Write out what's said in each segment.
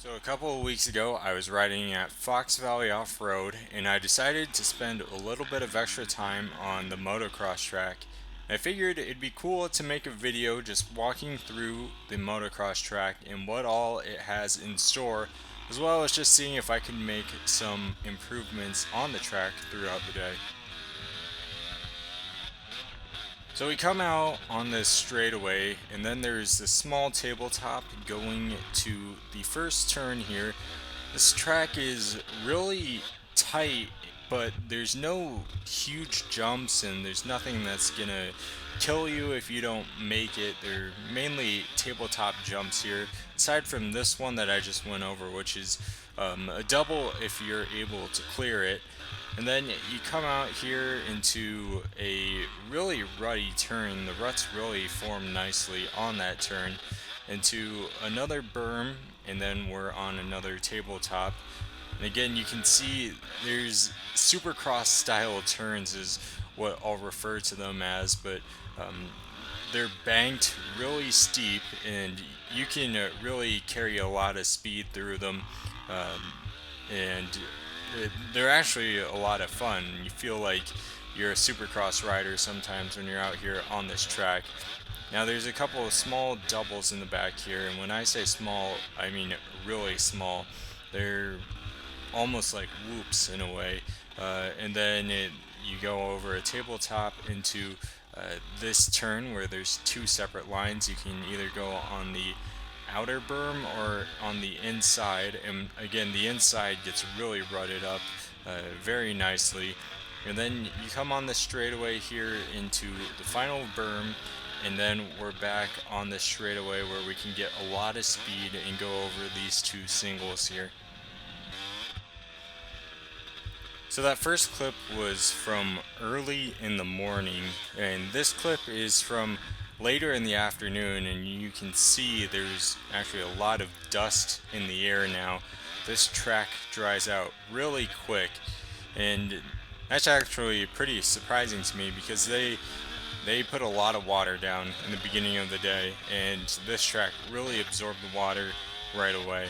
So a couple of weeks ago, I was riding at Fox Valley Off-Road, and I decided to spend a little bit of extra time on the motocross track. I figured it'd be cool to make a video just walking through the motocross track and what all it has in store, as well as just seeing if I could make some improvements on the track throughout the day. So we come out on this straightaway, and then there's this small tabletop going to the first turn here. This track is really tight, but there's no huge jumps, and there's nothing that's gonna kill you if you don't make it. They're mainly tabletop jumps here, aside from this one that I just went over, which is a double if you're able to clear it. And then you come out here into a really rutty turn. The ruts really form nicely on that turn. Into another berm, and then we're on another tabletop. And again, you can see there's supercross style turns, is what I'll refer to them as, but they're banked really steep, and you can really carry a lot of speed through them. And they're actually a lot of fun. You feel like you're a supercross rider sometimes when you're out here on this track. Now there's a couple of small doubles in the back here, and when I say small, I mean really small. They're almost like whoops in a way. And then you go over a tabletop into this turn where there's two separate lines. You can either go on the outer berm or on the inside, and again the inside gets really rutted up very nicely. And then you come on the straightaway here into the final berm, and then we're back on the straightaway where we can get a lot of speed and go over these two singles here. So that first clip was from early in the morning, and this clip is from later in the afternoon, and you can see there's actually a lot of dust in the air now. This track dries out really quick, and that's actually pretty surprising to me because they put a lot of water down in the beginning of the day, and this track really absorbed the water right away.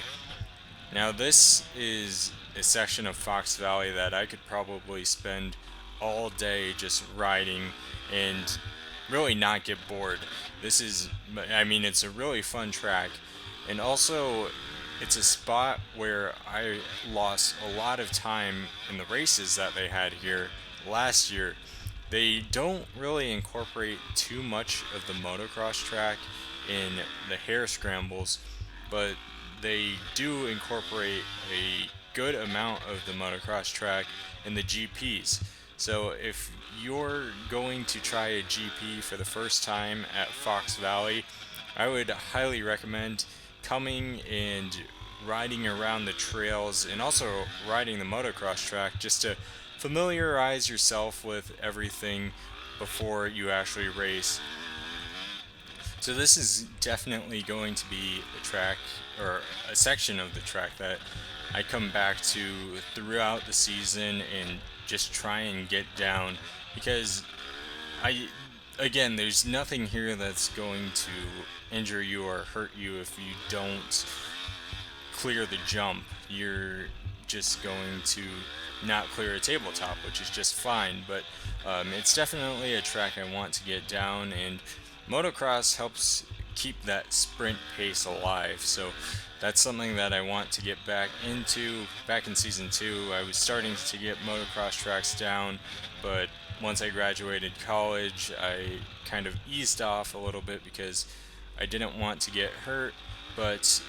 Now this is a section of Fox Valley that I could probably spend all day just riding and really not get bored. It's a really fun track, and also it's a spot where I lost a lot of time in the races that they had here last year. They don't really incorporate too much of the motocross track in the hare scrambles, but they do incorporate a good amount of the motocross track in the GPs. So if you're going to try a GP for the first time at Fox Valley, I would highly recommend coming and riding around the trails and also riding the motocross track just to familiarize yourself with everything before you actually race. So this is definitely going to be a track or a section of the track that I come back to throughout the season and just try and get down, because there's nothing here that's going to injure you or hurt you if you don't clear the jump. You're just going to not clear a tabletop, which is just fine, but it's definitely a track I want to get down, and motocross helps keep that sprint pace alive. So that's something that I want to get back into. Back in season 2, I was starting to get motocross tracks down, but once I graduated college, I kind of eased off a little bit because I didn't want to get hurt. But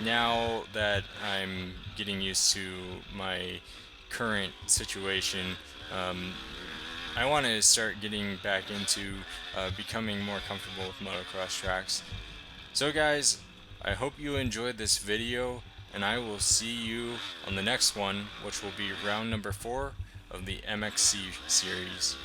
now that I'm getting used to my current situation, I want to start getting back into becoming more comfortable with motocross tracks. So guys, I hope you enjoyed this video, and I will see you on the next one, which will be round number 4 of the MXC series.